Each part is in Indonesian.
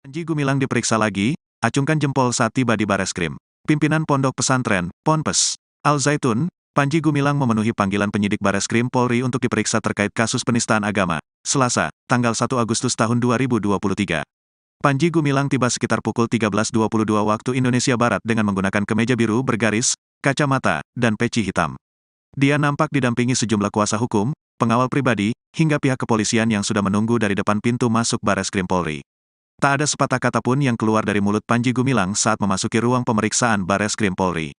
Panji Gumilang diperiksa lagi, acungkan jempol saat tiba di Bareskrim. Pimpinan Pondok Pesantren, Ponpes Al Zaitun, Panji Gumilang memenuhi panggilan penyidik Bareskrim Polri untuk diperiksa terkait kasus penistaan agama, Selasa, tanggal 1 Agustus tahun 2023. Panji Gumilang tiba sekitar pukul 13.22 waktu Indonesia Barat dengan menggunakan kemeja biru bergaris, kacamata, dan peci hitam. Dia nampak didampingi sejumlah kuasa hukum, pengawal pribadi, hingga pihak kepolisian yang sudah menunggu dari depan pintu masuk Bareskrim Polri. Tak ada sepatah kata pun yang keluar dari mulut Panji Gumilang saat memasuki ruang pemeriksaan Bareskrim Polri.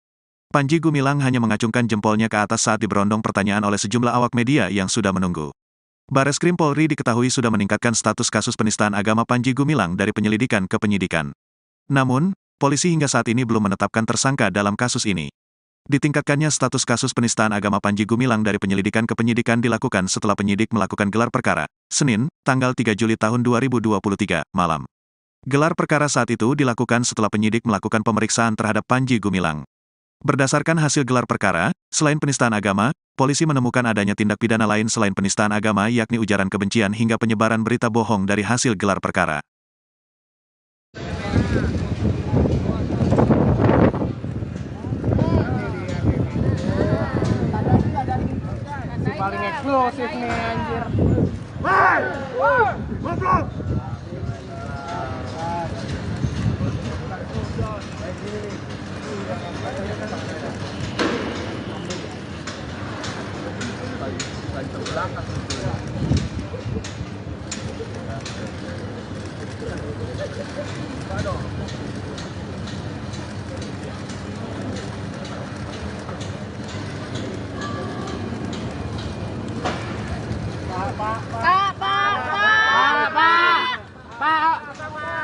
Panji Gumilang hanya mengacungkan jempolnya ke atas saat diberondong pertanyaan oleh sejumlah awak media yang sudah menunggu. Bareskrim Polri diketahui sudah meningkatkan status kasus penistaan agama Panji Gumilang dari penyelidikan ke penyidikan. Namun, polisi hingga saat ini belum menetapkan tersangka dalam kasus ini. Ditingkatkannya status kasus penistaan agama Panji Gumilang dari penyelidikan ke penyidikan dilakukan setelah penyidik melakukan gelar perkara, Senin, tanggal 3 Juli tahun 2023, malam. Gelar perkara saat itu dilakukan setelah penyidik melakukan pemeriksaan terhadap Panji Gumilang. Berdasarkan hasil gelar perkara, selain penistaan agama, polisi menemukan adanya tindak pidana lain selain penistaan agama yakni ujaran kebencian hingga penyebaran berita bohong dari hasil gelar perkara. Paling eksplosif nih anjir. Goblok.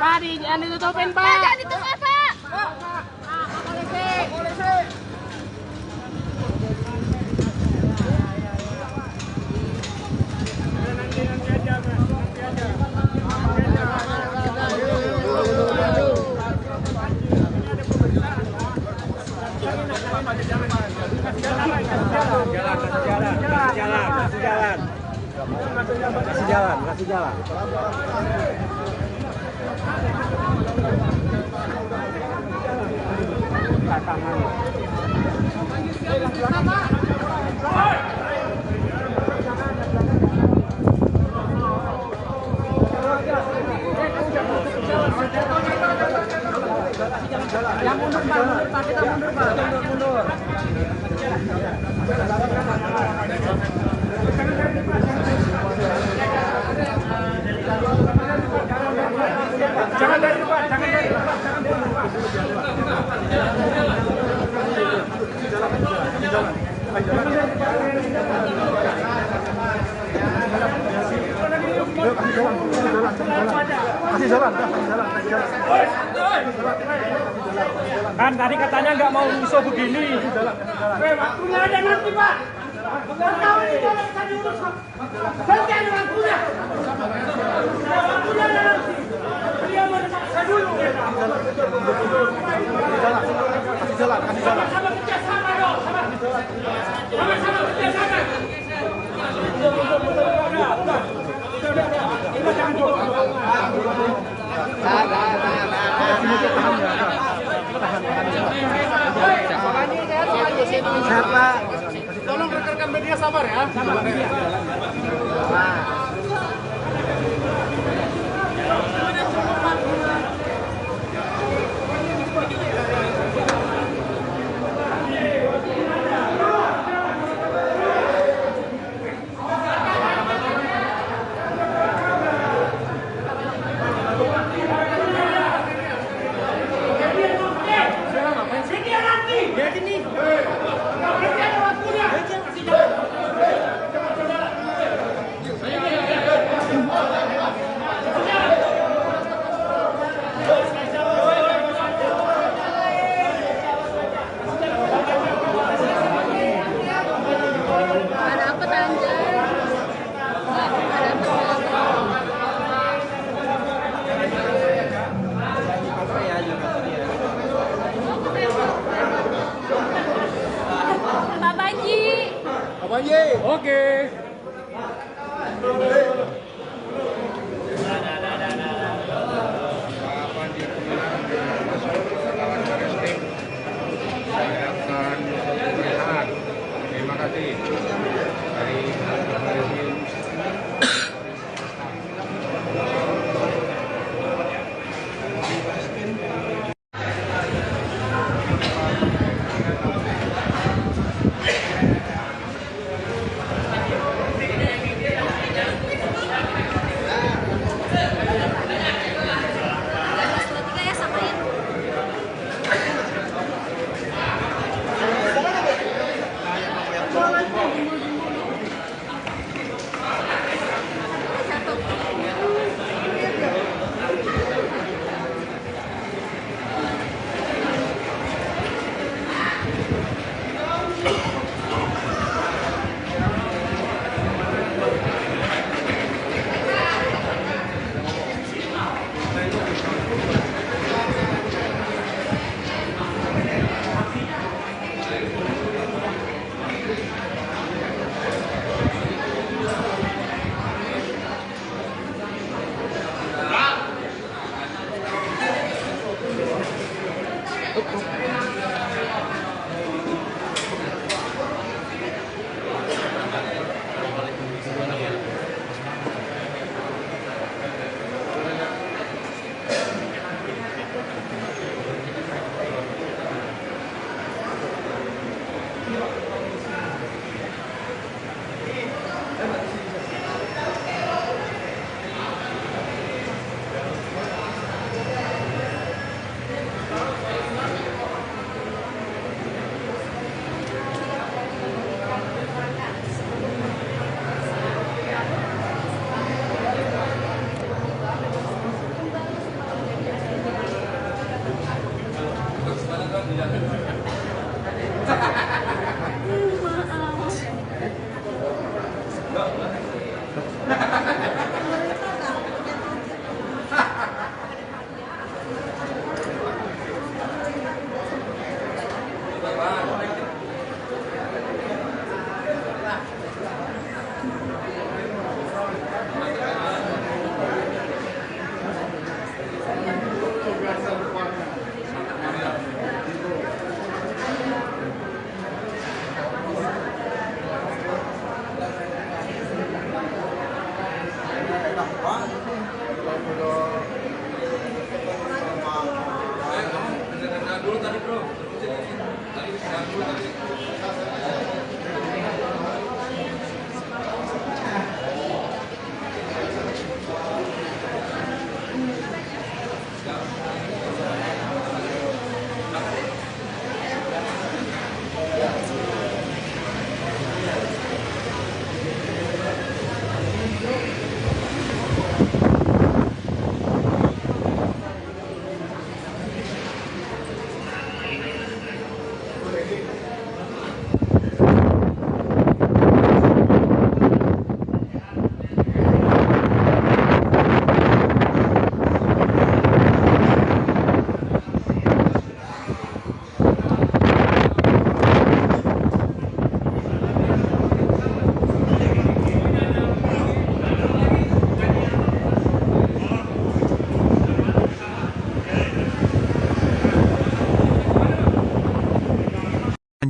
Pak, jangan ditutupin, Pak. Jangan ditutupin, Pak. Polisi. Nanti aja, Mas. Kasih jalan. Yang mundur, Pak. Kita mundur, Pak. Mundur. Jangan dari depan, Kasih jalan. Kan tadi katanya nggak mau musuh begini. Waktunya ada nanti, Pak. Tahu ini jalan tadi urus. Nanti ada waktunya. Waktunya ada nanti. Dia mau dipaksa dulu. Kasih jalan. Sama-sama kerjasama dong. Sama-sama kerjasama. Tolong rekan-rekan media sabar ya. Sabar.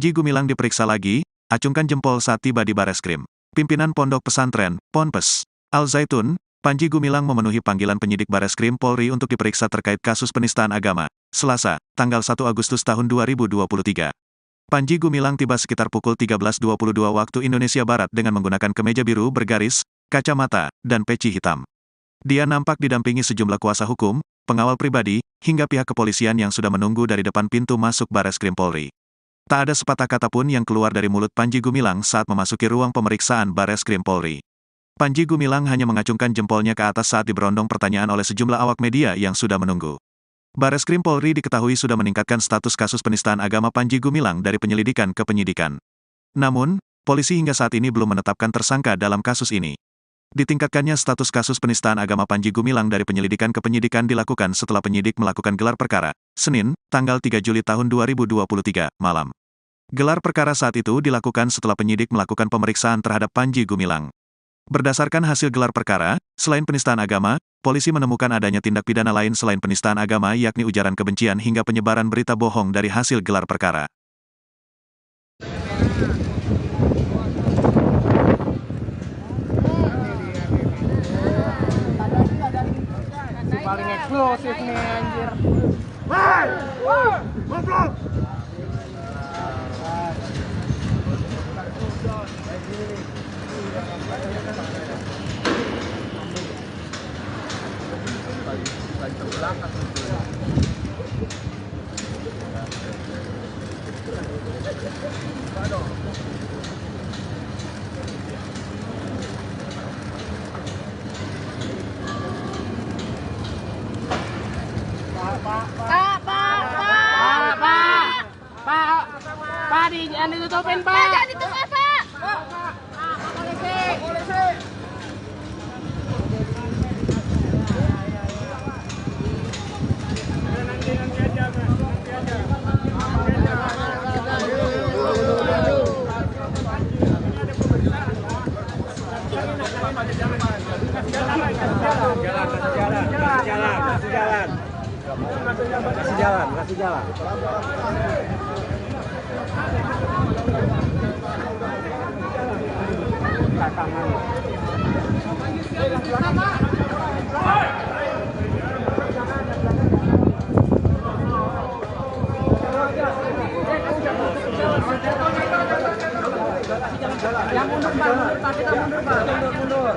Panji Gumilang diperiksa lagi, acungkan jempol saat tiba di Bareskrim. Pimpinan Pondok Pesantren, Ponpes, Al-Zaitun, Panji Gumilang memenuhi panggilan penyidik Bareskrim Polri untuk diperiksa terkait kasus penistaan agama, Selasa, tanggal 1 Agustus tahun 2023. Panji Gumilang tiba sekitar pukul 13.22 waktu Indonesia Barat dengan menggunakan kemeja biru bergaris, kacamata, dan peci hitam. Dia nampak didampingi sejumlah kuasa hukum, pengawal pribadi, hingga pihak kepolisian yang sudah menunggu dari depan pintu masuk Bareskrim Polri. Tak ada sepatah kata pun yang keluar dari mulut Panji Gumilang saat memasuki ruang pemeriksaan Bareskrim Polri. Panji Gumilang hanya mengacungkan jempolnya ke atas saat diberondong pertanyaan oleh sejumlah awak media yang sudah menunggu. Bareskrim Polri diketahui sudah meningkatkan status kasus penistaan agama Panji Gumilang dari penyelidikan ke penyidikan. Namun, polisi hingga saat ini belum menetapkan tersangka dalam kasus ini. Ditingkatkannya status kasus penistaan agama Panji Gumilang dari penyelidikan ke penyidikan dilakukan setelah penyidik melakukan gelar perkara, Senin, tanggal 3 Juli tahun 2023, malam. Gelar perkara saat itu dilakukan setelah penyidik melakukan pemeriksaan terhadap Panji Gumilang. Berdasarkan hasil gelar perkara, selain penistaan agama, polisi menemukan adanya tindak pidana lain selain penistaan agama yakni ujaran kebencian hingga penyebaran berita bohong dari hasil gelar perkara. Paling eksplosif nih anjir. Woi! Goblok! Pak, jangan ditutupin, Pak. Jangan ditutupin, Pak. Polisi. Nanti aja, Mas. Kasih jalan. Yang mundur, Pak. Kita mundur, Pak. Mundur.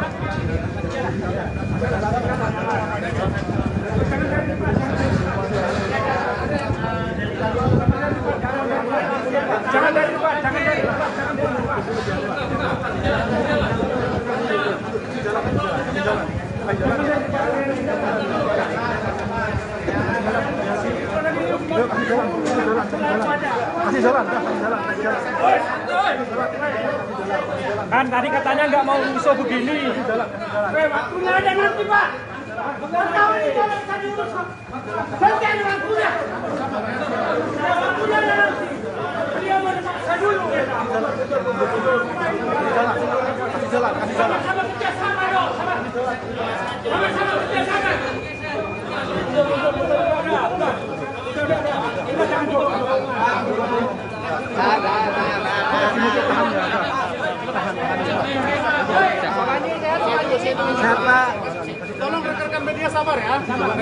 Jangan dari depan, jangan dari depan. Kasih jalan. Kan tadi katanya nggak mau iso begini. Waktunya ada nanti, Pak. Tahu ini jalan tadi urus. Nanti ada waktunya. Waktunya ada nanti. Dia mau dipaksa dulu. Kasih jalan. Sama-sama kerjasama dong. Sama-sama kerjasama. Sehat, Pak. Tolong rekan-rekan media sabar ya. Sabar.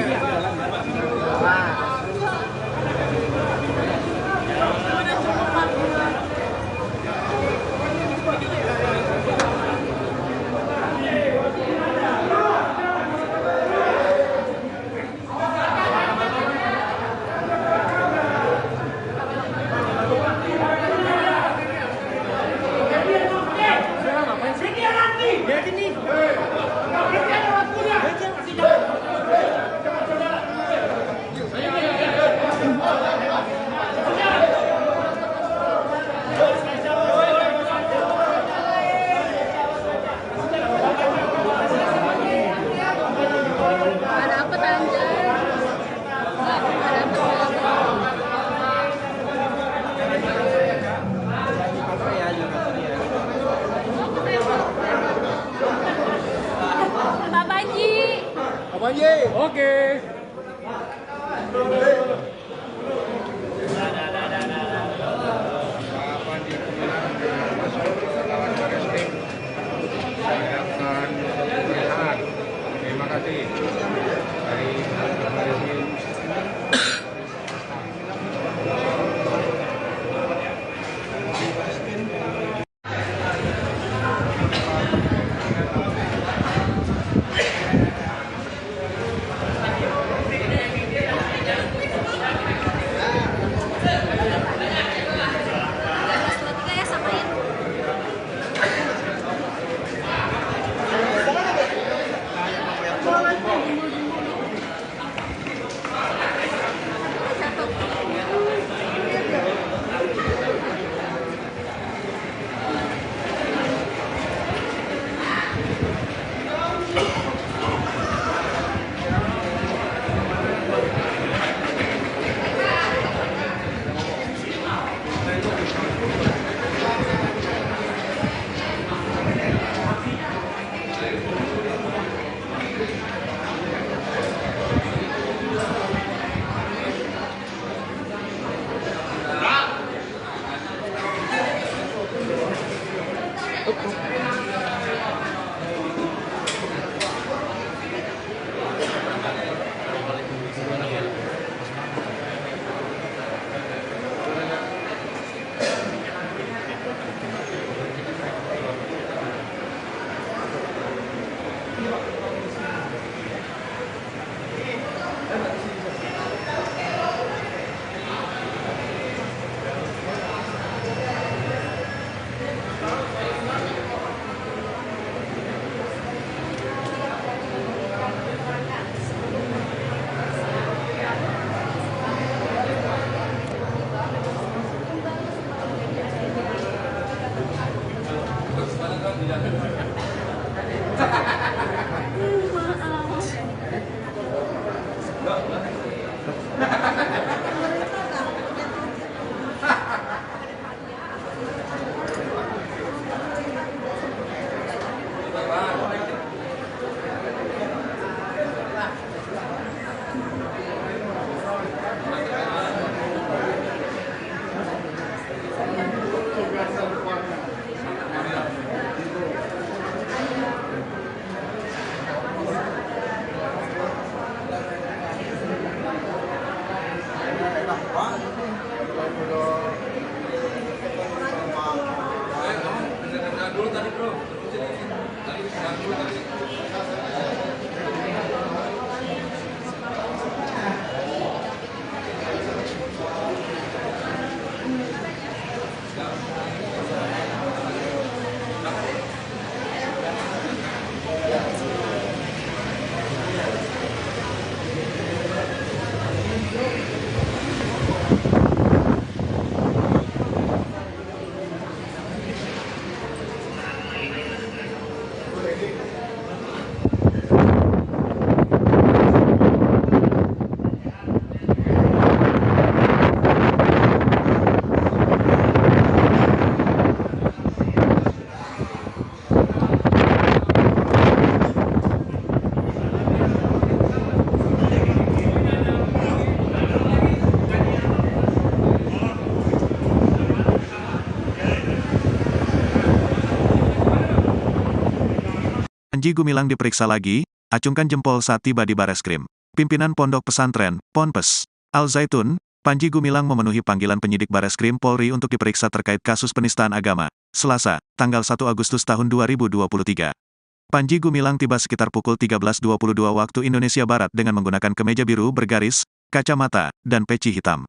Oke. Panji Gumilang diperiksa lagi, acungkan jempol saat tiba di Bareskrim. Pimpinan Pondok Pesantren, Ponpes, Al-Zaitun, Panji Gumilang memenuhi panggilan penyidik Bareskrim Polri untuk diperiksa terkait kasus penistaan agama, Selasa, tanggal 1 Agustus tahun 2023. Panji Gumilang tiba sekitar pukul 13.22 waktu Indonesia Barat dengan menggunakan kemeja biru bergaris, kacamata, dan peci hitam.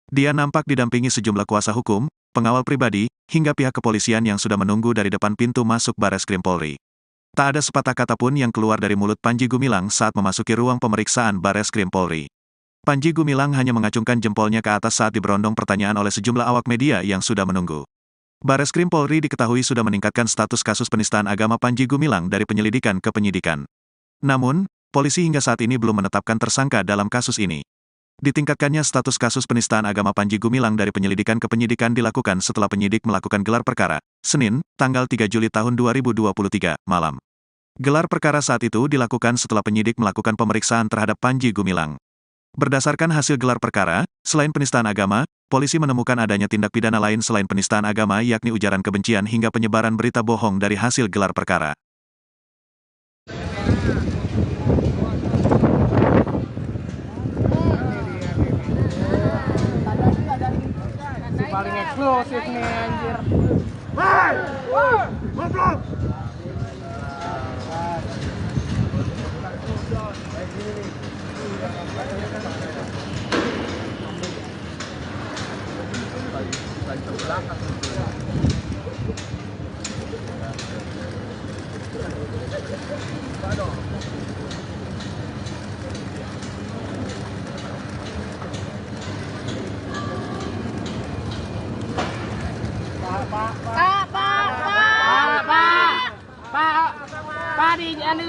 Dia nampak didampingi sejumlah kuasa hukum, pengawal pribadi, hingga pihak kepolisian yang sudah menunggu dari depan pintu masuk Bareskrim Polri. Tak ada sepatah kata pun yang keluar dari mulut Panji Gumilang saat memasuki ruang pemeriksaan Bareskrim Polri. Panji Gumilang hanya mengacungkan jempolnya ke atas saat diberondong pertanyaan oleh sejumlah awak media yang sudah menunggu. Bareskrim Polri diketahui sudah meningkatkan status kasus penistaan agama Panji Gumilang dari penyelidikan ke penyidikan. Namun, polisi hingga saat ini belum menetapkan tersangka dalam kasus ini. Ditingkatkannya status kasus penistaan agama Panji Gumilang dari penyelidikan ke penyidikan dilakukan setelah penyidik melakukan gelar perkara, Senin, tanggal 3 Juli tahun 2023, malam. Gelar perkara saat itu dilakukan setelah penyidik melakukan pemeriksaan terhadap Panji Gumilang. Berdasarkan hasil gelar perkara, selain penistaan agama, polisi menemukan adanya tindak pidana lain selain penistaan agama yakni ujaran kebencian hingga penyebaran berita bohong dari hasil gelar perkara.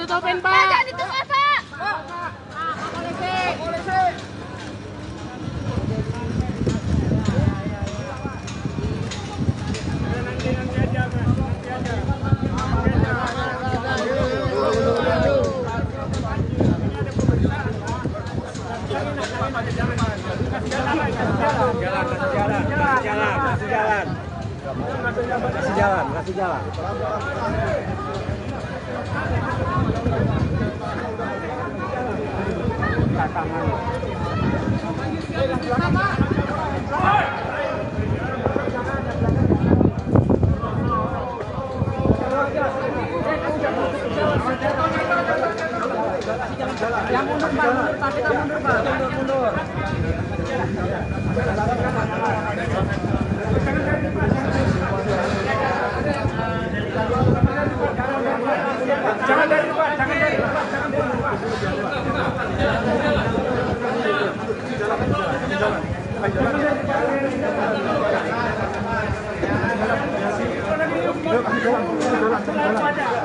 ditutupin, Pak. Jangan ditutup, Pak. Polisi. Nanti aja, Mas. Nanti aja. Kasih jalan. Yang mundur, Pak. Kita mundur, Pak. Mundur. Jangan dari depan, jangan dari depan, jangan dari depan.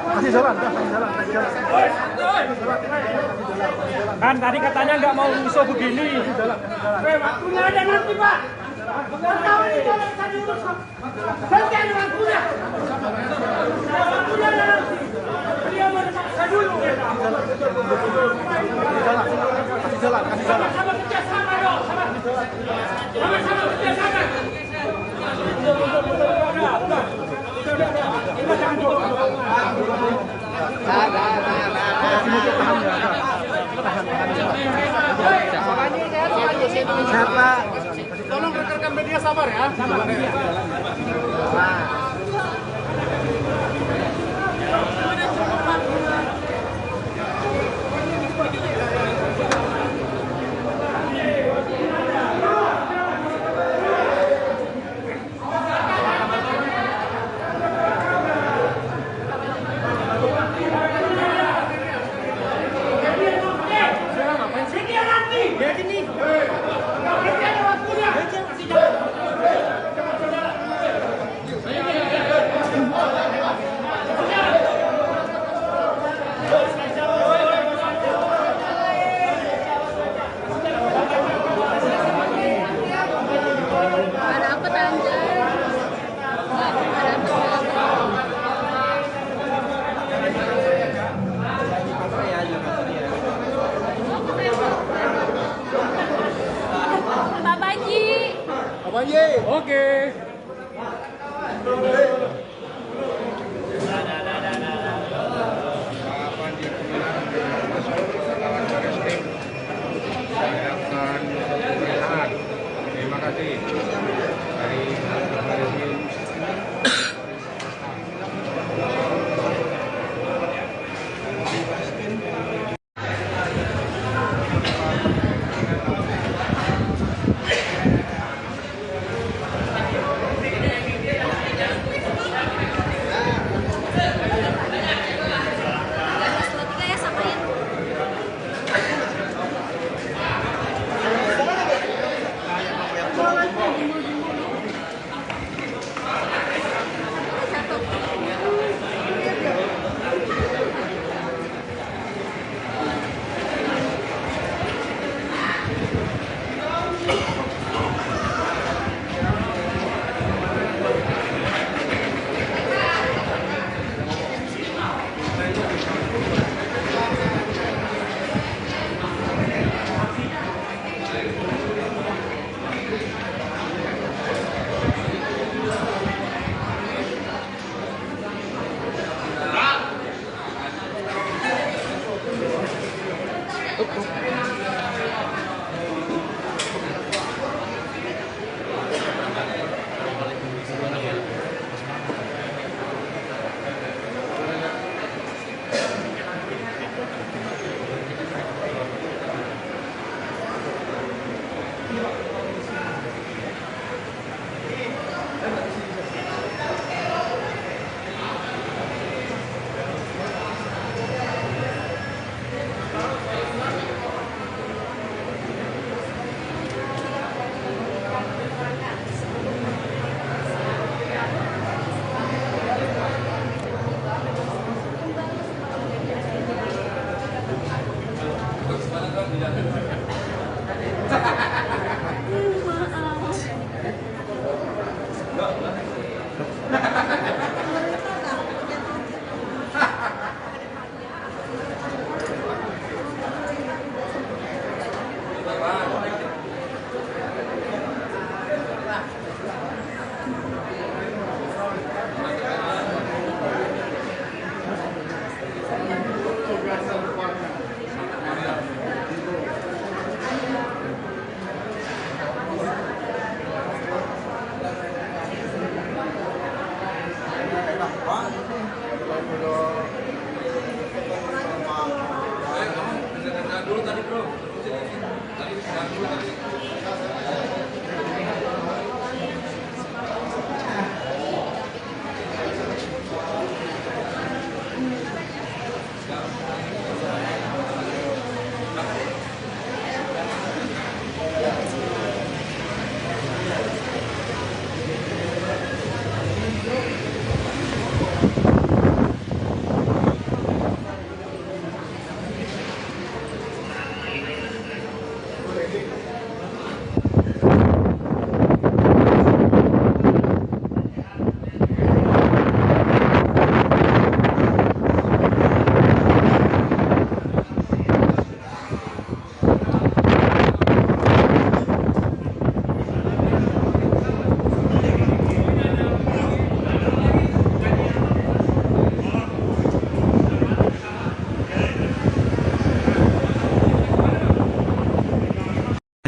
Kasih jalan. Kan tadi katanya nggak mau rusuh begini. Waktunya ada nanti, Pak. Tahu ini jalan tadi urus. Nanti ada waktunya. Waktunya ada nanti. Dia mau dipaksa dulu. Kasih jalan. Sama-sama kerjasama dong. Sama-sama kerjasama. Tolong rekan-rekan media sabar ya. Sabar. Oke. Terima kasih dari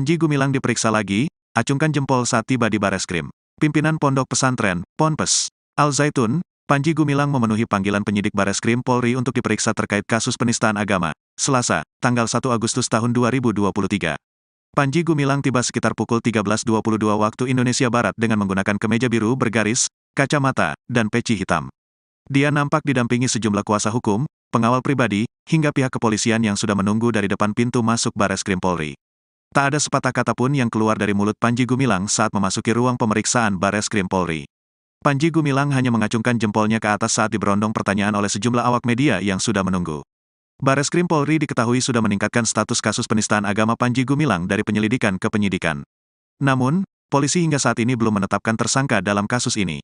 Panji Gumilang diperiksa lagi, acungkan jempol saat tiba di Bareskrim. Pimpinan Pondok Pesantren, Ponpes, Al-Zaitun, Panji Gumilang memenuhi panggilan penyidik Bareskrim Polri untuk diperiksa terkait kasus penistaan agama, Selasa, tanggal 1 Agustus tahun 2023. Panji Gumilang tiba sekitar pukul 13.22 waktu Indonesia Barat dengan menggunakan kemeja biru bergaris, kacamata, dan peci hitam. Dia nampak didampingi sejumlah kuasa hukum, pengawal pribadi, hingga pihak kepolisian yang sudah menunggu dari depan pintu masuk Bareskrim Polri. Tak ada sepatah kata pun yang keluar dari mulut Panji Gumilang saat memasuki ruang pemeriksaan Bareskrim Polri. Panji Gumilang hanya mengacungkan jempolnya ke atas saat diberondong pertanyaan oleh sejumlah awak media yang sudah menunggu. Bareskrim Polri diketahui sudah meningkatkan status kasus penistaan agama Panji Gumilang dari penyelidikan ke penyidikan. Namun, polisi hingga saat ini belum menetapkan tersangka dalam kasus ini.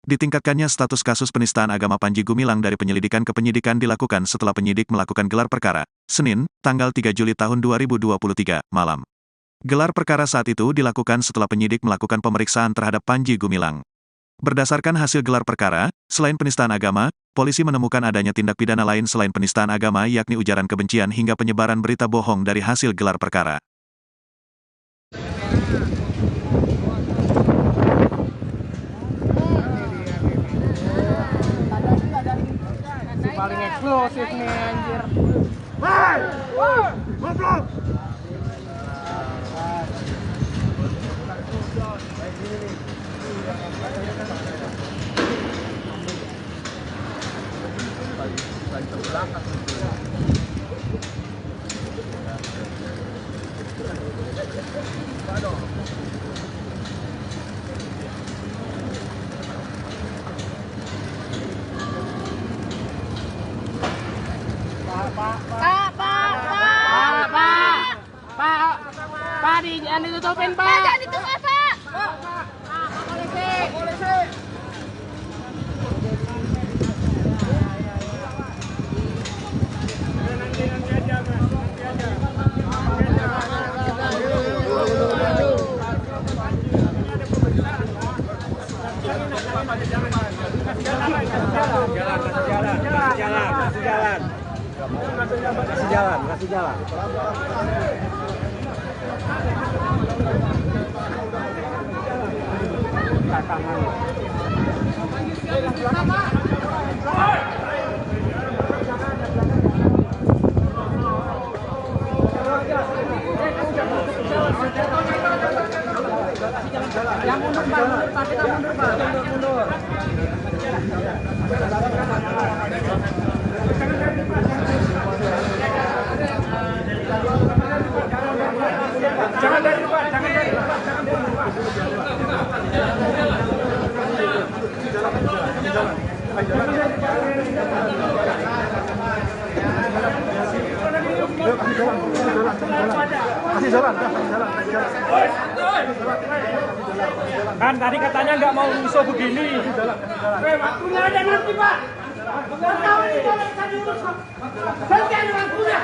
Ditingkatkannya status kasus penistaan agama Panji Gumilang dari penyelidikan ke penyidikan dilakukan setelah penyidik melakukan gelar perkara, Senin, tanggal 3 Juli tahun 2023, malam. Gelar perkara saat itu dilakukan setelah penyidik melakukan pemeriksaan terhadap Panji Gumilang. Berdasarkan hasil gelar perkara, selain penistaan agama, polisi menemukan adanya tindak pidana lain selain penistaan agama yakni ujaran kebencian hingga penyebaran berita bohong dari hasil gelar perkara. Paling eksplosif nih anjir. Hei! Goblok! Pak, jangan ditutupin, Pak. Jangan ditutupin, Pak. Polisi. Nanti aja, Mas. Kasih jalan. Yang mundur, Pak. Kita mundur, Pak. Mundur. Jangan dari depan, jangan dari depan, jangan dari depan. Jalan. Kan tadi katanya nggak mau iso begini. Waktunya ada nanti Pak. Tahu ini kalau bisa diurus. Nanti ada waktunya.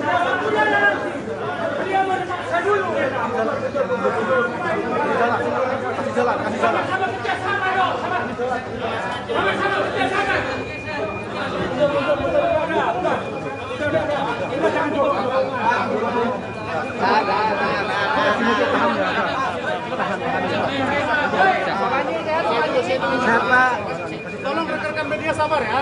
Waktunya ada nanti. Dia mau dipaksa dulu. Kasih jalan. Sama-sama kerjasama dong. Sama-sama kerjasama. Tolong rekan-rekan media sabar ya.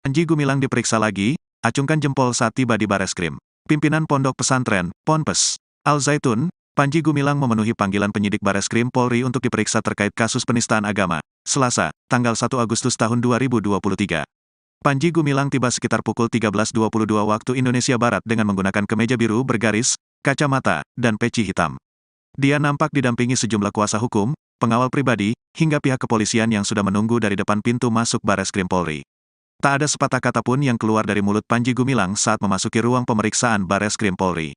Panji Gumilang diperiksa lagi, acungkan jempol saat tiba di Bareskrim. Pimpinan Pondok Pesantren, Ponpes, Al Zaitun, Panji Gumilang memenuhi panggilan penyidik Bareskrim Polri untuk diperiksa terkait kasus penistaan agama, Selasa, tanggal 1 Agustus tahun 2023. Panji Gumilang tiba sekitar pukul 13.22 waktu Indonesia Barat dengan menggunakan kemeja biru bergaris, kacamata, dan peci hitam. Dia nampak didampingi sejumlah kuasa hukum, pengawal pribadi, hingga pihak kepolisian yang sudah menunggu dari depan pintu masuk Bareskrim Polri. Tak ada sepatah kata pun yang keluar dari mulut Panji Gumilang saat memasuki ruang pemeriksaan Bareskrim Polri.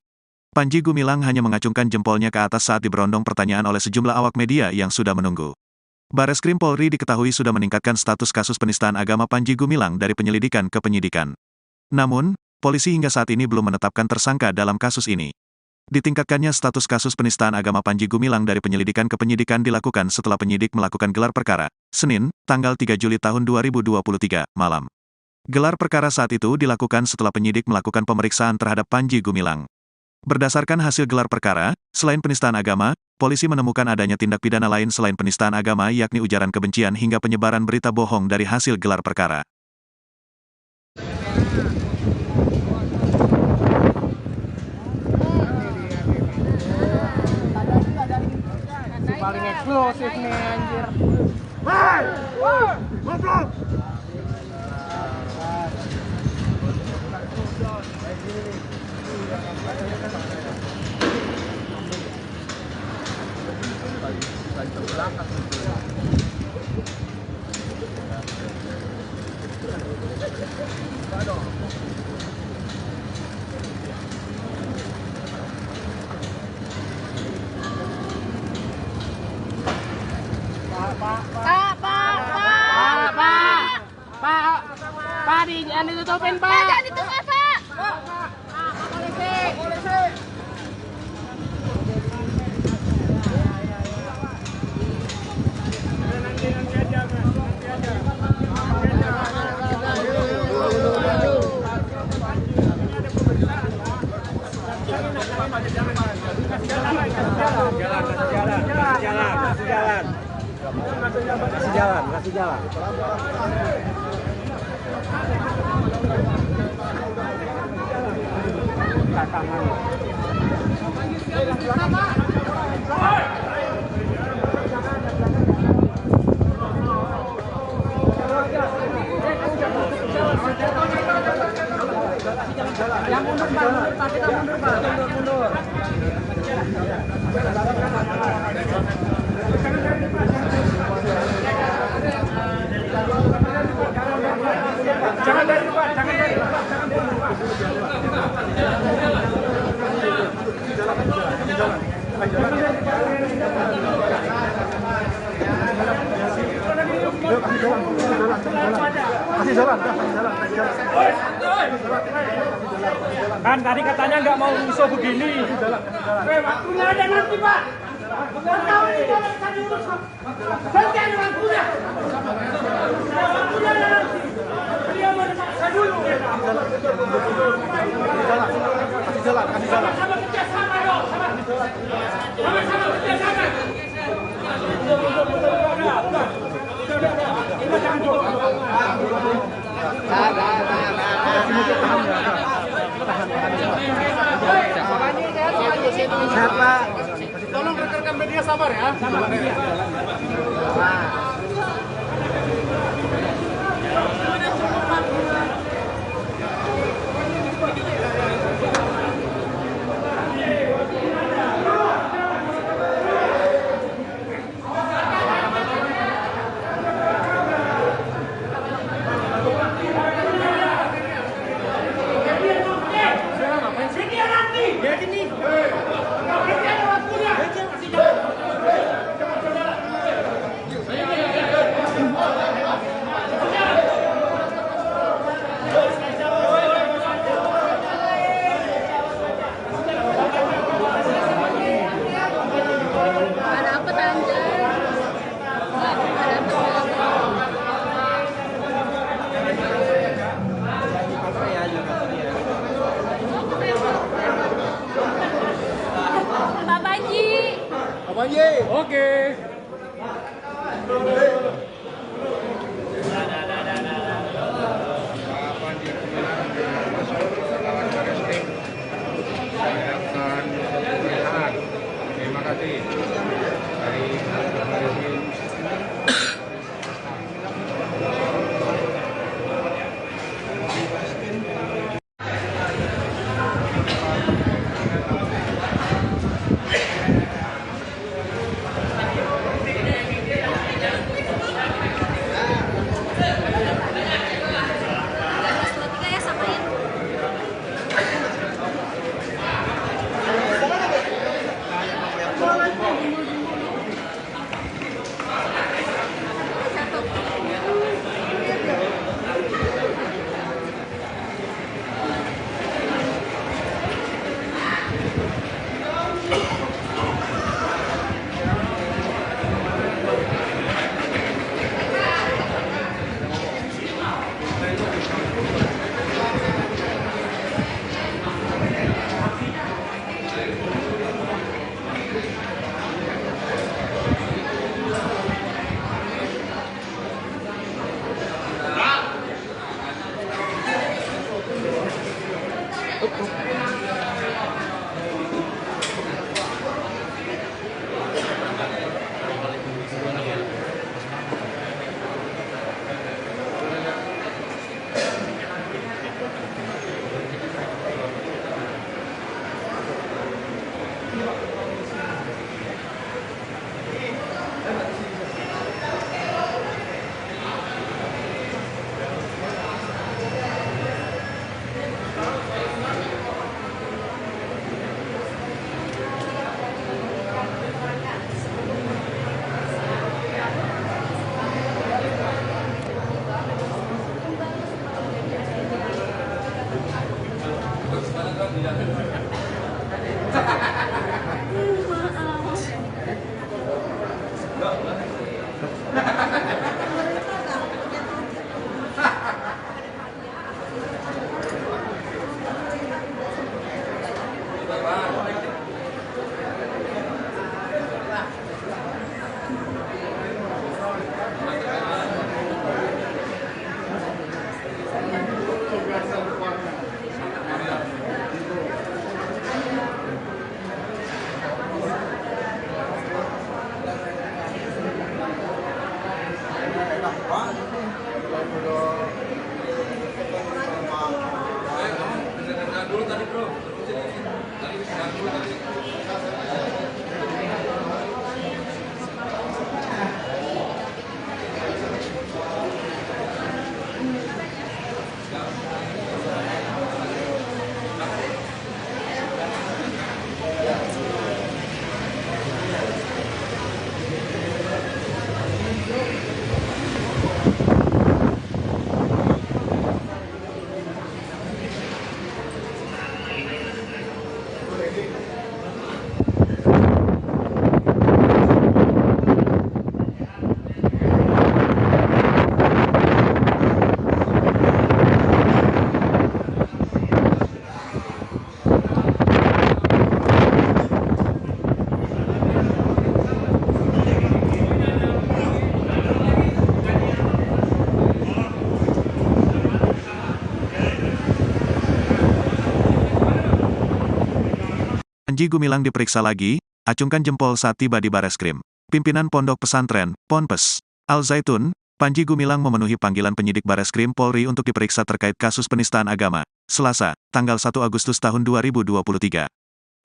Panji Gumilang hanya mengacungkan jempolnya ke atas saat diberondong pertanyaan oleh sejumlah awak media yang sudah menunggu. Bareskrim Polri diketahui sudah meningkatkan status kasus penistaan agama Panji Gumilang dari penyelidikan ke penyidikan. Namun, polisi hingga saat ini belum menetapkan tersangka dalam kasus ini. Ditingkatkannya status kasus penistaan agama Panji Gumilang dari penyelidikan ke penyidikan dilakukan setelah penyidik melakukan gelar perkara, Senin, tanggal 3 Juli tahun 2023, malam. Gelar perkara saat itu dilakukan setelah penyidik melakukan pemeriksaan terhadap Panji Gumilang. Berdasarkan hasil gelar perkara, selain penistaan agama, polisi menemukan adanya tindak pidana lain selain penistaan agama yakni ujaran kebencian hingga penyebaran berita bohong dari hasil gelar perkara. Paling eksplosif nih anjir. Ngobrol. Pak, jangan ditutupin, Pak. Jangan ditutupin, Pak. Polisi. Kasih jalan. Yang mundur, Pak. Kita mundur, Pak. Mundur. Jangan dari depan, jangan dari depan, jangan dari depan. Kasih jalan. Kan tadi katanya nggak mau iso begini. Waktunya ada nanti, Pak. Tahu ini jalan tadi urus. Nanti ada waktunya. Waktunya ada nanti. Dia mau dipaksa dulu. Kasih jalan. Sama-sama kerjasama dong. Sama-sama kerjasama. Siapa? Tolong rekan-rekan media sabar ya. Sabar. Oke. kasih dari polisi. Panji Gumilang diperiksa lagi, acungkan jempol saat tiba di Bareskrim. Pimpinan Pondok Pesantren, Ponpes, Al-Zaitun, Panji Gumilang memenuhi panggilan penyidik Bareskrim Polri untuk diperiksa terkait kasus penistaan agama, Selasa, tanggal 1 Agustus tahun 2023.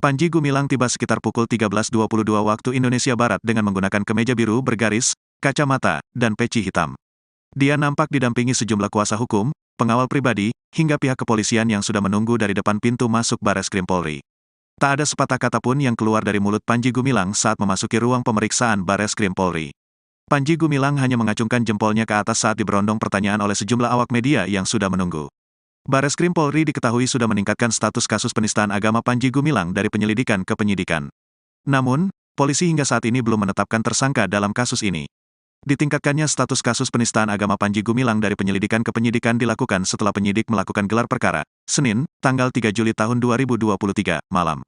Panji Gumilang tiba sekitar pukul 13.22 waktu Indonesia Barat dengan menggunakan kemeja biru bergaris, kacamata, dan peci hitam. Dia nampak didampingi sejumlah kuasa hukum, pengawal pribadi, hingga pihak kepolisian yang sudah menunggu dari depan pintu masuk Bareskrim Polri. Tak ada sepatah kata pun yang keluar dari mulut Panji Gumilang saat memasuki ruang pemeriksaan Bareskrim Polri. Panji Gumilang hanya mengacungkan jempolnya ke atas saat diberondong pertanyaan oleh sejumlah awak media yang sudah menunggu. Bareskrim Polri diketahui sudah meningkatkan status kasus penistaan agama Panji Gumilang dari penyelidikan ke penyidikan. Namun, polisi hingga saat ini belum menetapkan tersangka dalam kasus ini. Ditingkatkannya status kasus penistaan agama Panji Gumilang dari penyelidikan ke penyidikan dilakukan setelah penyidik melakukan gelar perkara, Senin, tanggal 3 Juli tahun 2023, malam.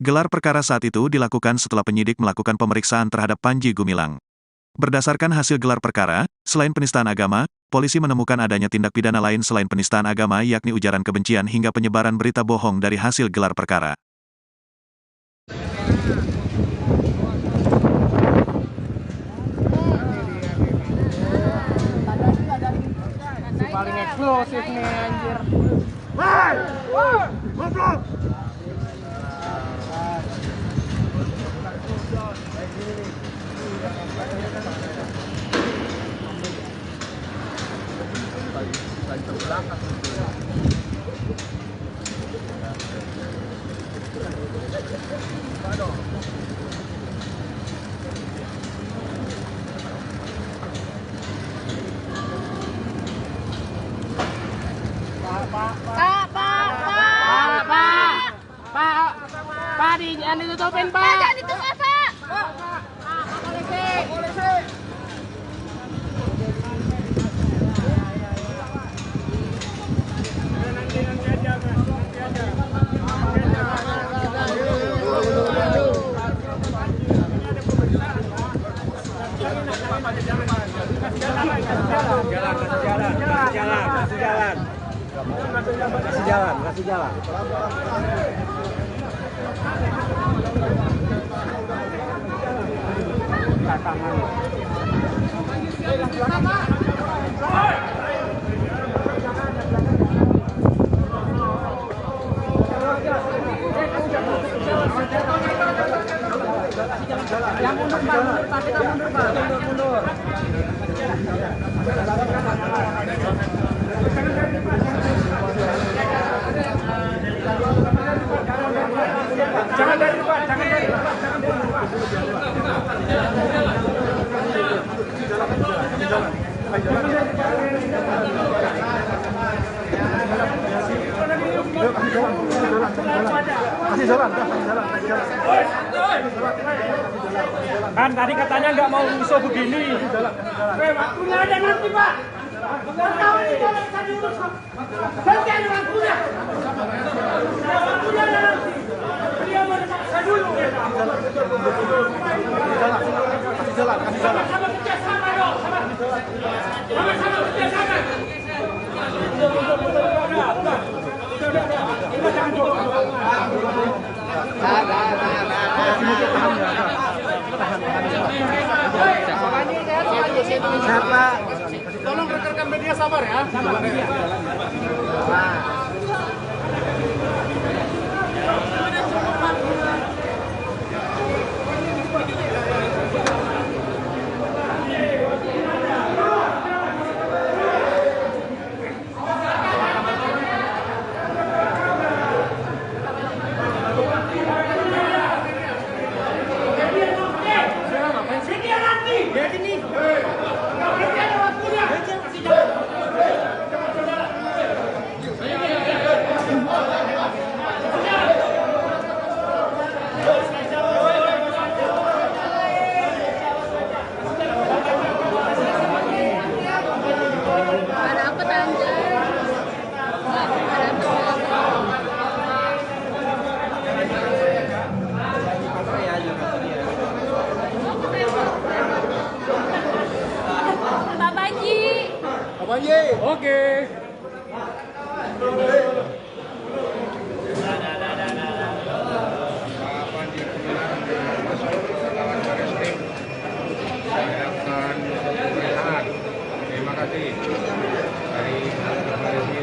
Gelar perkara saat itu dilakukan setelah penyidik melakukan pemeriksaan terhadap Panji Gumilang. Berdasarkan hasil gelar perkara, selain penistaan agama, polisi menemukan adanya tindak pidana lain selain penistaan agama yakni ujaran kebencian hingga penyebaran berita bohong dari hasil gelar perkara. Eksplosif nih anjir. Goblok. Pak, jangan ditutupin, Pak. Jangan ditutupin, Pak. Polisi. Nanti aja, Mas. Kasih jalan. Yang mundur, Pak. Kita mundur, Pak. Mundur. Jangan dari depan, jangan dari depan, jangan dari depan. Kasih jalan. Kan tadi katanya nggak mau rusuh begini. Waktunya ada nanti, Pak. Tahu ini jalan tadi urus. Nanti ada waktunya. Waktunya ada nanti. Dia mau dipaksa dulu. Kasih jalan. Sama-sama kerjasama dong. Sama-sama kerjasama. Tolong rekan-rekan media sabar ya. Sabar. Oke. Terima kasih dari polisi.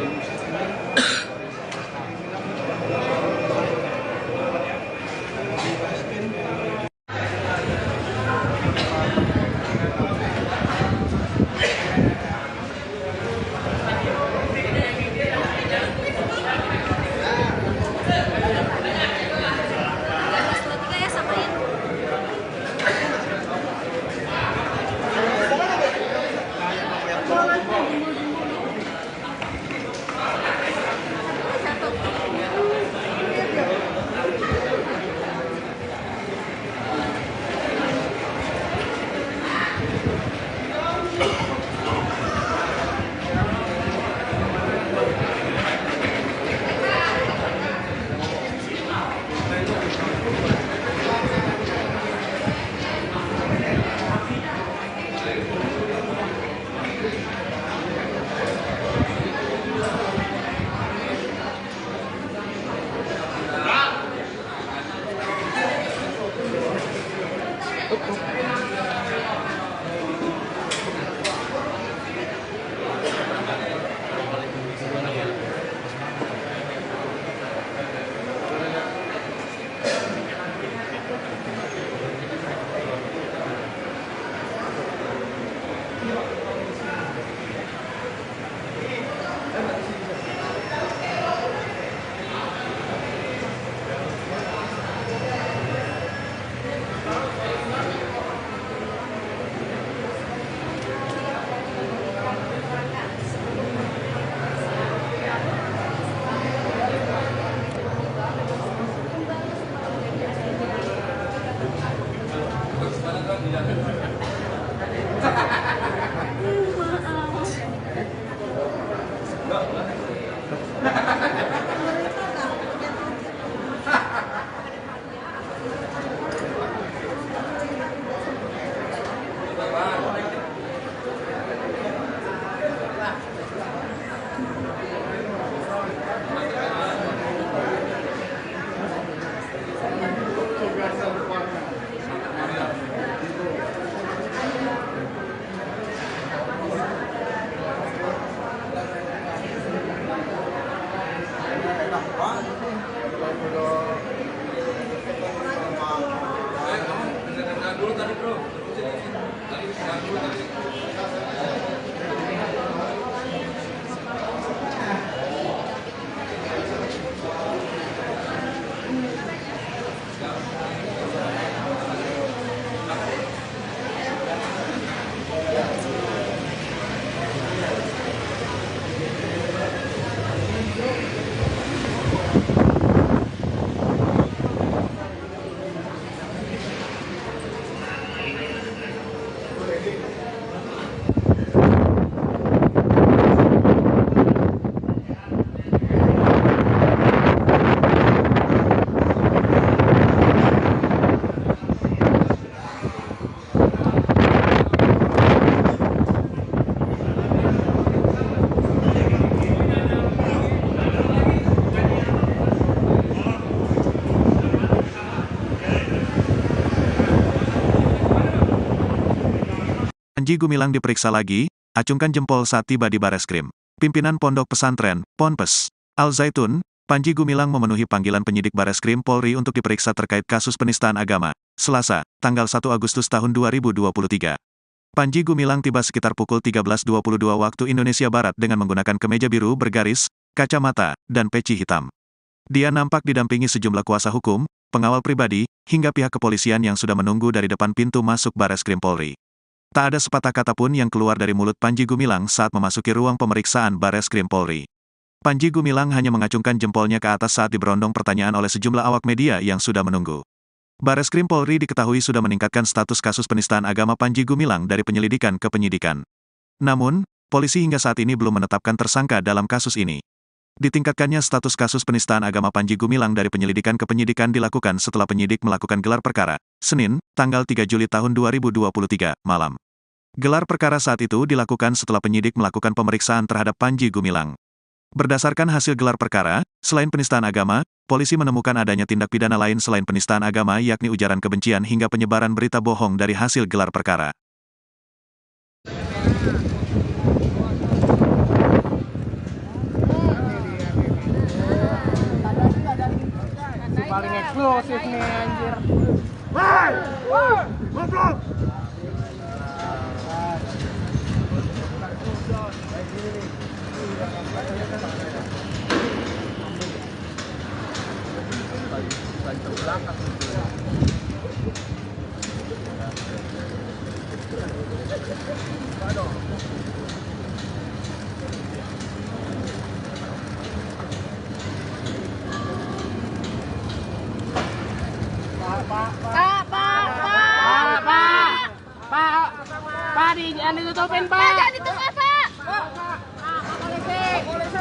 Panji Gumilang diperiksa lagi, acungkan jempol saat tiba di Bareskrim. Pimpinan Pondok Pesantren, Ponpes, Al-Zaitun, Panji Gumilang memenuhi panggilan penyidik Bareskrim Polri untuk diperiksa terkait kasus penistaan agama, Selasa, tanggal 1 Agustus tahun 2023. Panji Gumilang tiba sekitar pukul 13.22 waktu Indonesia Barat dengan menggunakan kemeja biru bergaris, kacamata, dan peci hitam. Dia nampak didampingi sejumlah kuasa hukum, pengawal pribadi, hingga pihak kepolisian yang sudah menunggu dari depan pintu masuk Bareskrim Polri. Tak ada sepatah kata pun yang keluar dari mulut Panji Gumilang saat memasuki ruang pemeriksaan Bareskrim Polri. Panji Gumilang hanya mengacungkan jempolnya ke atas saat diberondong pertanyaan oleh sejumlah awak media yang sudah menunggu. Bareskrim Polri diketahui sudah meningkatkan status kasus penistaan agama Panji Gumilang dari penyelidikan ke penyidikan. Namun, polisi hingga saat ini belum menetapkan tersangka dalam kasus ini. Ditingkatkannya status kasus penistaan agama Panji Gumilang dari penyelidikan ke penyidikan dilakukan setelah penyidik melakukan gelar perkara, Senin, tanggal 3 Juli tahun 2023, malam. Gelar perkara saat itu dilakukan setelah penyidik melakukan pemeriksaan terhadap Panji Gumilang. Berdasarkan hasil gelar perkara, selain penistaan agama, polisi menemukan adanya tindak pidana lain selain penistaan agama yakni ujaran kebencian hingga penyebaran berita bohong dari hasil gelar perkara. Paling eksplosif nih anjir. Woi! Woi! Goblok! Pak, jangan ditutupin, Pak. Jangan ditutupin, Pak. Polisi.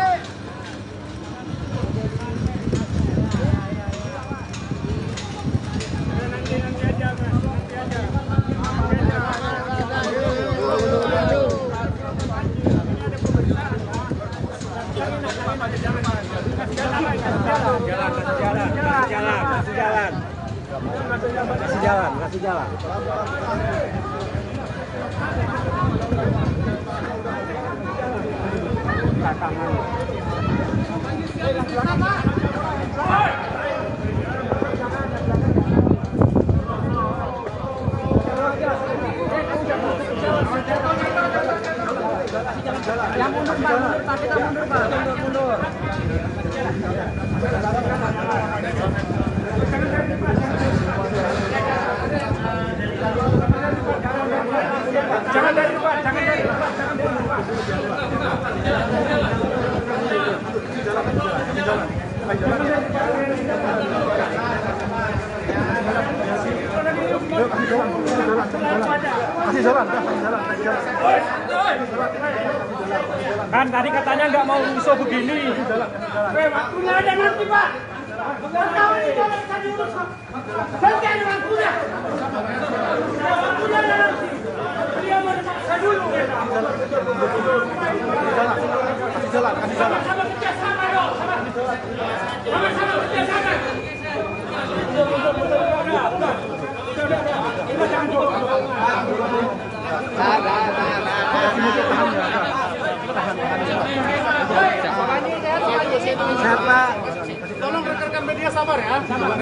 Nanti aja, Mas. Nanti aja. Kasih jalan. Yang mundur, Pak. Kita mundur, Pak. Mundur. Jangan dari depan, jangan dari depan, jangan dari depan. Jalan. Kasih jalan, kasih jalan. Kan tadi katanya nggak mau iso begini. Waktunya ada nanti Pak. Tahu ini jalan tadi urus. Nanti ada waktunya. Waktunya ada nanti. Dia mau dipaksa dulu. Kasih jalan. Sama-sama kerjasama dong. Sama-sama kerjasama. Tolong rekan-rekan media sabar ya. Sabar.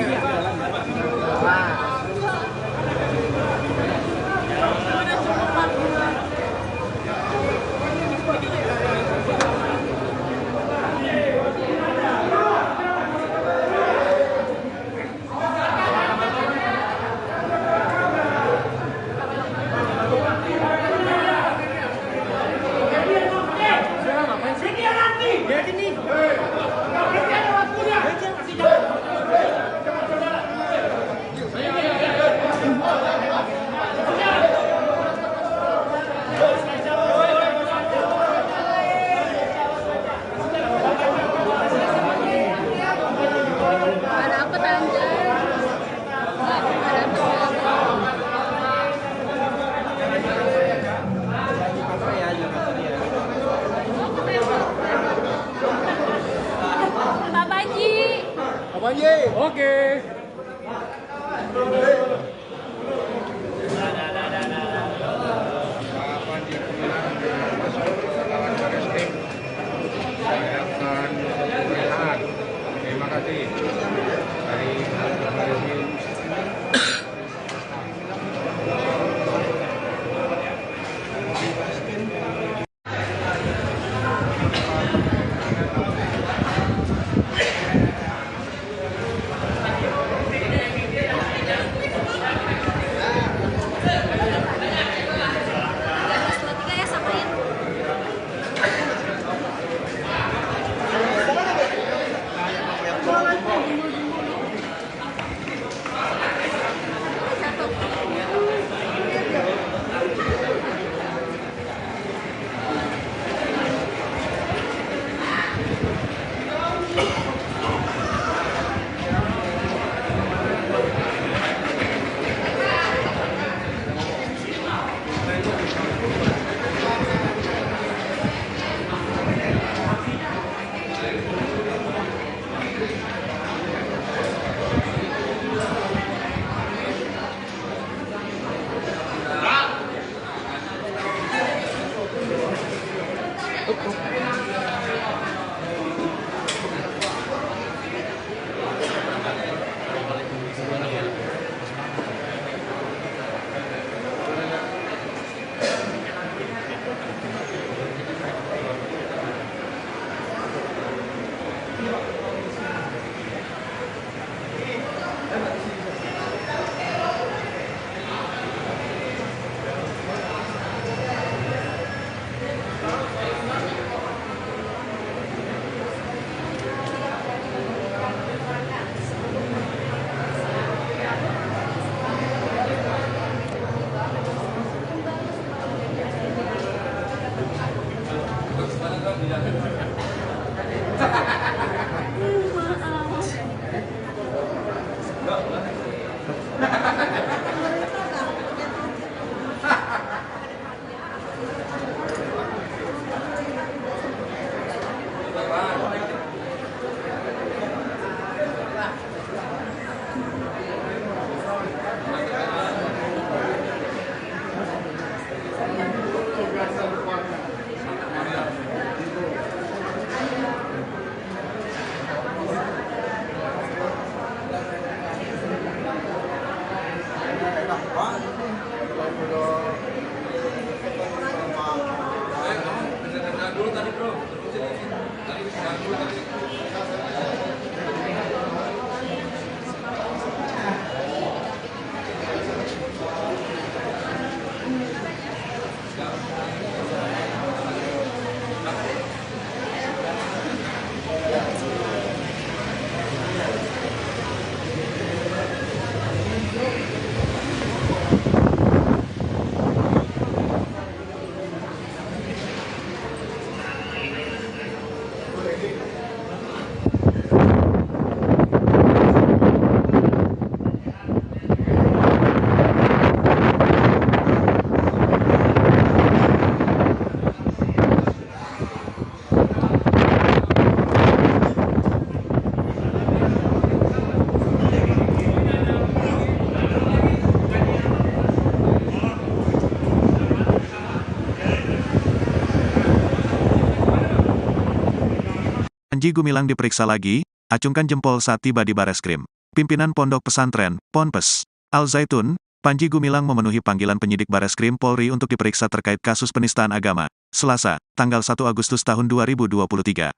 Panji Gumilang diperiksa lagi, acungkan jempol saat tiba di Bareskrim. Pimpinan Pondok Pesantren, Ponpes Al-Zaitun, Panji Gumilang memenuhi panggilan penyidik Bareskrim Polri untuk diperiksa terkait kasus penistaan agama. Selasa, tanggal 1 Agustus tahun 2023.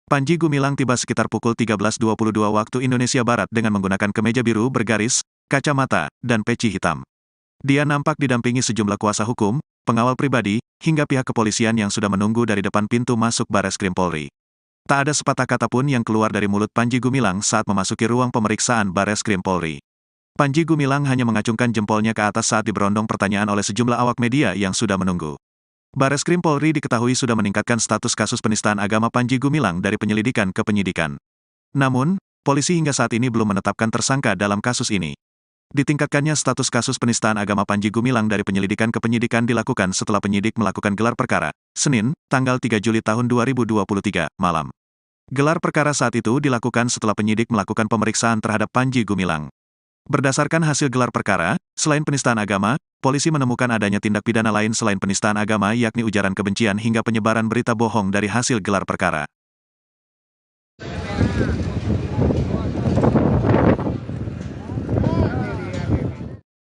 Panji Gumilang tiba sekitar pukul 13.22 waktu Indonesia Barat dengan menggunakan kemeja biru bergaris, kacamata, dan peci hitam. Dia nampak didampingi sejumlah kuasa hukum, pengawal pribadi, hingga pihak kepolisian yang sudah menunggu dari depan pintu masuk Bareskrim Polri. Tak ada sepatah kata pun yang keluar dari mulut Panji Gumilang saat memasuki ruang pemeriksaan Bareskrim Polri. Panji Gumilang hanya mengacungkan jempolnya ke atas saat diberondong pertanyaan oleh sejumlah awak media yang sudah menunggu. Bareskrim Polri diketahui sudah meningkatkan status kasus penistaan agama Panji Gumilang dari penyelidikan ke penyidikan. Namun, polisi hingga saat ini belum menetapkan tersangka dalam kasus ini. Ditingkatkannya status kasus penistaan agama Panji Gumilang dari penyelidikan ke penyidikan dilakukan setelah penyidik melakukan gelar perkara, Senin, tanggal 3 Juli tahun 2023, malam. Gelar perkara saat itu dilakukan setelah penyidik melakukan pemeriksaan terhadap Panji Gumilang. Berdasarkan hasil gelar perkara, selain penistaan agama, polisi menemukan adanya tindak pidana lain selain penistaan agama yakni ujaran kebencian hingga penyebaran berita bohong dari hasil gelar perkara.